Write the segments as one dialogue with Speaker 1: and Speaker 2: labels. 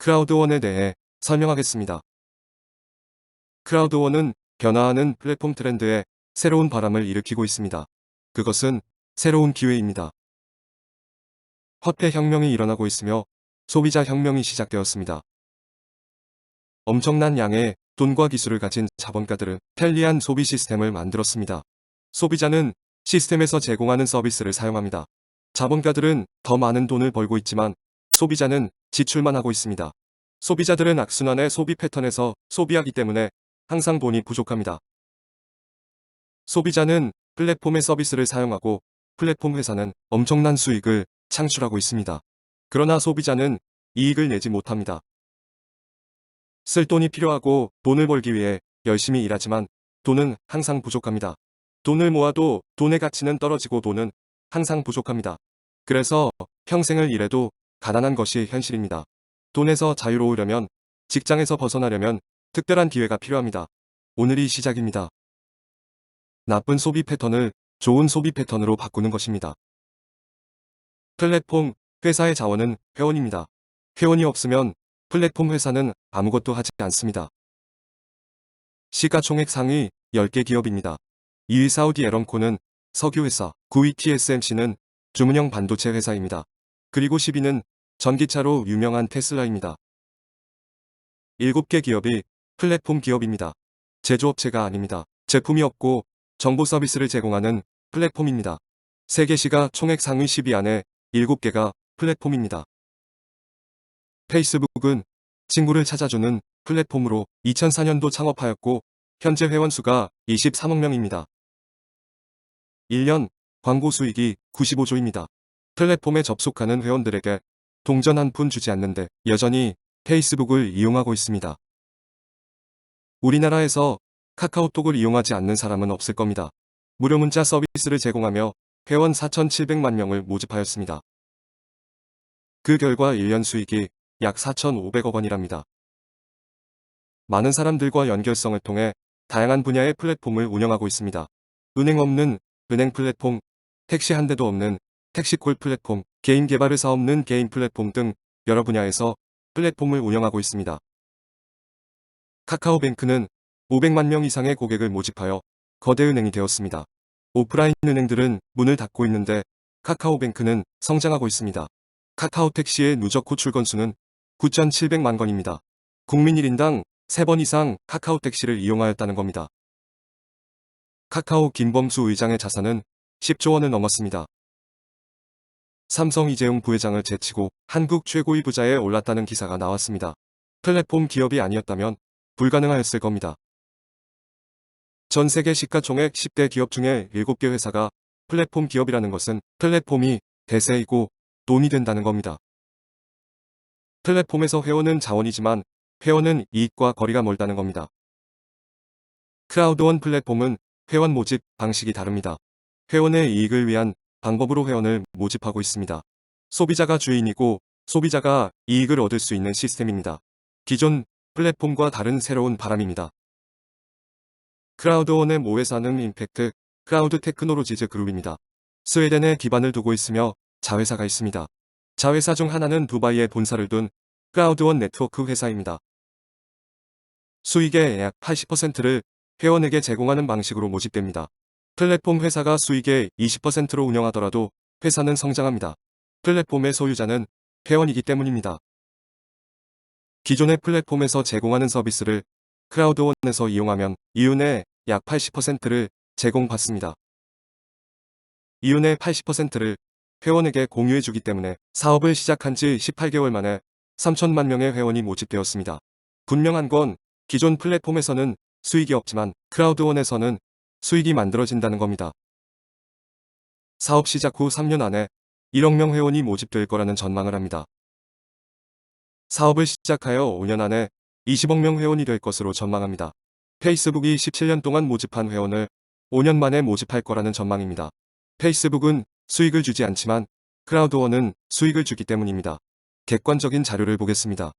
Speaker 1: 크라우드원에 대해 설명하겠습니다. 크라우드원은 변화하는 플랫폼 트렌드에 새로운 바람을 일으키고 있습니다. 그것은 새로운 기회입니다. 화폐 혁명이 일어나고 있으며 소비자 혁명이 시작되었습니다. 엄청난 양의 돈과 기술을 가진 자본가들은 편리한 소비 시스템을 만들었습니다. 소비자는 시스템에서 제공하는 서비스를 사용합니다. 자본가들은 더 많은 돈을 벌고 있지만 소비자는 지출만 하고 있습니다. 소비자들은 악순환의 소비 패턴에서 소비하기 때문에 항상 돈이 부족합니다. 소비자는 플랫폼의 서비스를 사용하고 플랫폼 회사는 엄청난 수익을 창출하고 있습니다. 그러나 소비자는 이익을 내지 못합니다. 쓸 돈이 필요하고 돈을 벌기 위해 열심히 일하지만 돈은 항상 부족합니다. 돈을 모아도 돈의 가치는 떨어지고 돈은 항상 부족합니다. 그래서 평생을 일해도 가난한 것이 현실입니다. 돈에서 자유로우려면, 직장에서 벗어나려면 특별한 기회가 필요합니다. 오늘이 시작입니다. 나쁜 소비 패턴을 좋은 소비 패턴으로 바꾸는 것입니다. 플랫폼 회사의 자원은 회원입니다. 회원이 없으면 플랫폼 회사는 아무것도 하지 않습니다. 시가총액 상위 10개 기업입니다. 2위 사우디 에럼코는 석유회사, 9위 TSMC는 주문형 반도체 회사입니다. 그리고 10위는 전기차로 유명한 테슬라입니다. 7개 기업이 플랫폼 기업입니다. 제조업체가 아닙니다. 제품이 없고 정보 서비스를 제공하는 플랫폼입니다. 세계 시가총액 상위 10위 안에 7개가 플랫폼입니다. 페이스북은 친구를 찾아주는 플랫폼으로 2004년도 창업하였고 현재 회원 수가 23억 명입니다. 1년 광고 수익이 95조입니다. 플랫폼에 접속하는 회원들에게 동전 한 푼 주지 않는데 여전히 페이스북을 이용하고 있습니다. 우리나라에서 카카오톡을 이용하지 않는 사람은 없을 겁니다. 무료 문자 서비스를 제공하며 회원 4,700만 명을 모집하였습니다. 그 결과 1년 수익이 약 4,500억 원이랍니다. 많은 사람들과 연결성을 통해 다양한 분야의 플랫폼을 운영하고 있습니다. 은행 없는 은행 플랫폼, 택시 한 대도 없는 택시콜 플랫폼, 개인 개발 회사 없는 개인 플랫폼 등 여러 분야에서 플랫폼을 운영하고 있습니다. 카카오뱅크는 500만 명 이상의 고객을 모집하여 거대 은행이 되었습니다. 오프라인 은행들은 문을 닫고 있는데 카카오뱅크는 성장하고 있습니다. 카카오택시의 누적 호출 건수는 9,700만 건입니다. 국민 1인당 3번 이상 카카오택시를 이용하였다는 겁니다. 카카오 김범수 의장의 자산은 10조 원을 넘었습니다. 삼성 이재용 부회장을 제치고 한국 최고위 부자에 올랐다는 기사가 나왔습니다. 플랫폼 기업이 아니었다면 불가능하였을 겁니다. 전 세계 시가총액 10대 기업 중에 7개 회사가 플랫폼 기업이라는 것은 플랫폼이 대세이고 돈이 된다는 겁니다. 플랫폼에서 회원은 자원이지만 회원은 이익과 거리가 멀다는 겁니다. 크라우드원 플랫폼은 회원 모집 방식이 다릅니다. 회원의 이익을 위한 방법으로 회원을 모집하고 있습니다. 소비자가 주인이고 소비자가 이익을 얻을 수 있는 시스템입니다. 기존 플랫폼과 다른 새로운 바람입니다. 크라우드원의 모회사는 임팩트 크라우드 테크놀로지즈 그룹입니다. 스웨덴에 기반을 두고 있으며 자회사가 있습니다. 자회사 중 하나는 두바이에 본사를 둔 크라우드원 네트워크 회사입니다. 수익의 약 80%를 회원에게 제공하는 방식으로 모집됩니다. 플랫폼 회사가 수익의 20%로 운영하더라도 회사는 성장합니다. 플랫폼의 소유자는 회원이기 때문입니다. 기존의 플랫폼에서 제공하는 서비스를 크라우드원에서 이용하면 이윤의 약 80%를 제공받습니다. 이윤의 80%를 회원에게 공유해주기 때문에 사업을 시작한 지 18개월 만에 3천만 명의 회원이 모집되었습니다. 분명한 건 기존 플랫폼에서는 수익이 없지만 크라우드원에서는 수익이 만들어진다는 겁니다. 사업 시작 후 3년 안에 1억 명 회원이 모집될 거라는 전망을 합니다. 사업을 시작하여 5년 안에 20억 명 회원이 될 것으로 전망합니다. 페이스북이 17년 동안 모집한 회원을 5년 만에 모집할 거라는 전망입니다. 페이스북은 수익을 주지 않지만 크라우드원은 수익을 주기 때문입니다. 객관적인 자료를 보겠습니다.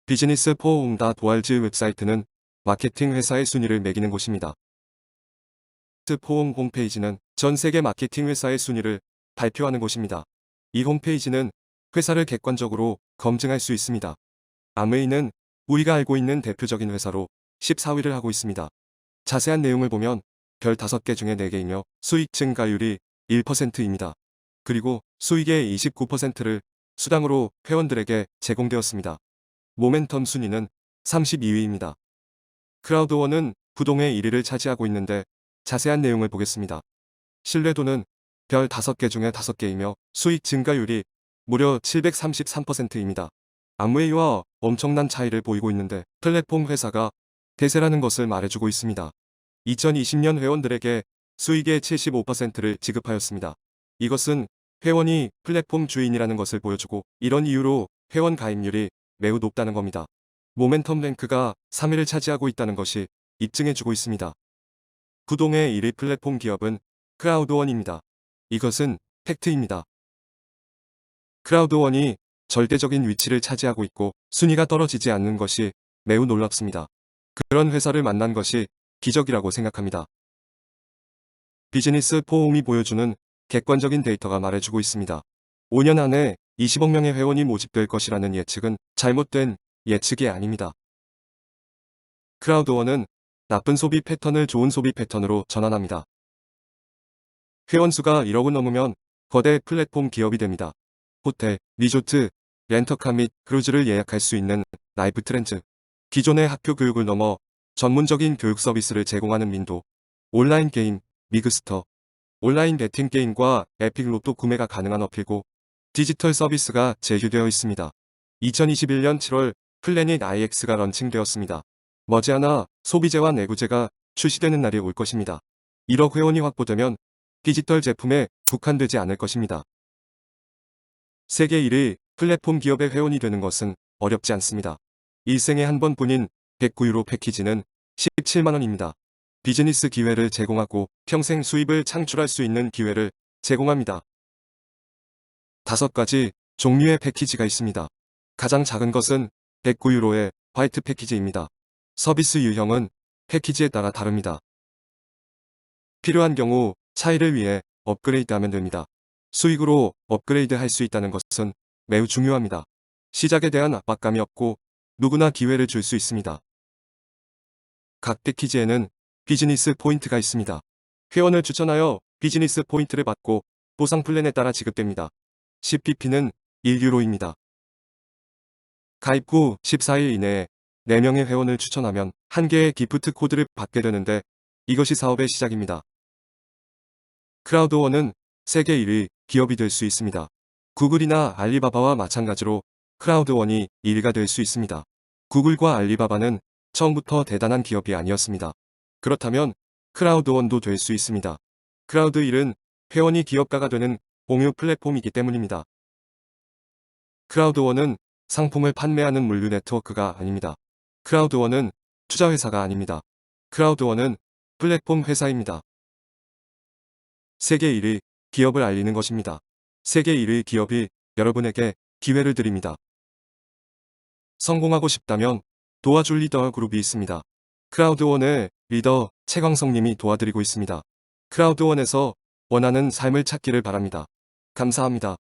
Speaker 1: 비즈니스 포옹.org 웹사이트는 마케팅 회사의 순위를 매기는 곳입니다. 포옹 홈페이지는 전 세계 마케팅 회사의 순위를 발표하는 곳입니다. 이 홈페이지는 회사를 객관적으로 검증할 수 있습니다. 암웨이는 우리가 알고 있는 대표적인 회사로 14위를 하고 있습니다. 자세한 내용을 보면 별 5개 중에 4개이며 수익 증가율이 1%입니다. 그리고 수익의 29%를 수당으로 회원들에게 제공되었습니다. 모멘텀 순위는 32위입니다. 크라우드원은 부동의 1위를 차지하고 있는데 자세한 내용을 보겠습니다. 신뢰도는 별 5개 중에 5개이며 수익 증가율이 무려 733%입니다. 암웨이와 엄청난 차이를 보이고 있는데 플랫폼 회사가 대세라는 것을 말해주고 있습니다. 2020년 회원들에게 수익의 75%를 지급하였습니다. 이것은 회원이 플랫폼 주인이라는 것을 보여주고 이런 이유로 회원 가입률이 매우 높다는 겁니다. 모멘텀 랭크가 3위를 차지하고 있다는 것이 입증해주고 있습니다. 부동의 1위 플랫폼 기업은 크라우드원입니다. 이것은 팩트입니다. 크라우드원이 절대적인 위치를 차지하고 있고 순위가 떨어지지 않는 것이 매우 놀랍습니다. 그런 회사를 만난 것이 기적이라고 생각합니다. 비즈니스 포움이 보여주는 객관적인 데이터가 말해주고 있습니다. 5년 안에 20억 명의 회원이 모집될 것이라는 예측은 잘못된 예측이 아닙니다. 크라우드원은 나쁜 소비 패턴을 좋은 소비 패턴으로 전환합니다. 회원 수가 1억을 넘으면 거대 플랫폼 기업이 됩니다. 호텔, 리조트, 렌터카 및 크루즈를 예약할 수 있는 라이프 트렌즈, 기존의 학교 교육을 넘어 전문적인 교육 서비스를 제공하는 민도, 온라인 게임, 미그스터, 온라인 베팅 게임과 에픽 로또 구매가 가능한 어필고 디지털 서비스가 제휴되어 있습니다. 2021년 7월 플래닛 IX가 런칭되었습니다. 머지않아 소비재와 내구재가 출시되는 날이 올 것입니다. 1억 회원이 확보되면 디지털 제품에 국한되지 않을 것입니다. 세계 1위 플랫폼 기업의 회원이 되는 것은 어렵지 않습니다. 일생에 한 번뿐인 109유로 패키지는 17만원입니다. 비즈니스 기회를 제공하고 평생 수입을 창출할 수 있는 기회를 제공합니다. 5가지 종류의 패키지가 있습니다. 가장 작은 것은 109유로의 화이트 패키지입니다. 서비스 유형은 패키지에 따라 다릅니다. 필요한 경우 차이를 위해 업그레이드하면 됩니다. 수익으로 업그레이드 할 수 있다는 것은 매우 중요합니다. 시작에 대한 압박감이 없고 누구나 기회를 줄 수 있습니다. 각 패키지에는 비즈니스 포인트가 있습니다. 회원을 추천하여 비즈니스 포인트를 받고 보상 플랜에 따라 지급됩니다. CPP는 1유로입니다. 가입 후 14일 이내에 4명의 회원을 추천하면 1개의 기프트 코드를 받게 되는데 이것이 사업의 시작입니다. 크라우드원은 세계 1위 기업이 될 수 있습니다. 구글이나 알리바바와 마찬가지로 크라우드원이 1위가 될 수 있습니다. 구글과 알리바바는 처음부터 대단한 기업이 아니었습니다. 그렇다면 크라우드원도 될 수 있습니다. 크라우드 1은 회원이 기업가가 되는 공유 플랫폼이기 때문입니다. 크라우드원은 상품을 판매하는 물류 네트워크가 아닙니다. 크라우드원은 투자회사가 아닙니다. 크라우드원은 플랫폼 회사입니다. 세계 1위 기업을 알리는 것입니다. 세계 1위 기업이 여러분에게 기회를 드립니다. 성공하고 싶다면 도와줄 리더 그룹이 있습니다. 크라우드원의 리더 최광성님이 도와드리고 있습니다. 크라우드원에서 원하는 삶을 찾기를 바랍니다. 감사합니다.